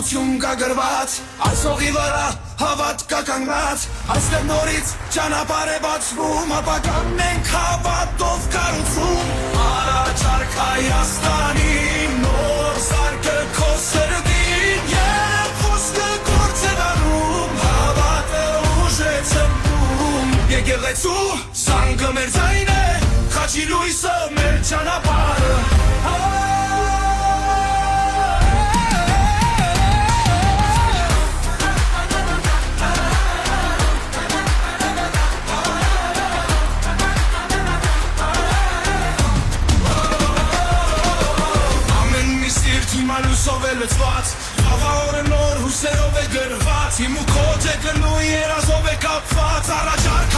Պատմություն կա գրված այս հողի վրա հավատ կա կանգնած այստեղ նորից ճանապարհ է բացվում ապագան մենք հավատով կառուցում առաջարկ Հայաստանի նոր սարքը քո սրտին և խոսքը գործ է դառնում հավատը ուժ է ցնկում եկեղեցու սանգը մեր ձայն է խաչի լույսը մեր ճանապարհը Լուսով է լծված, խաղաղորը նոր հուսերով է գրված Իմ ու քո ձեգնու երազով է կապված Առաջարկ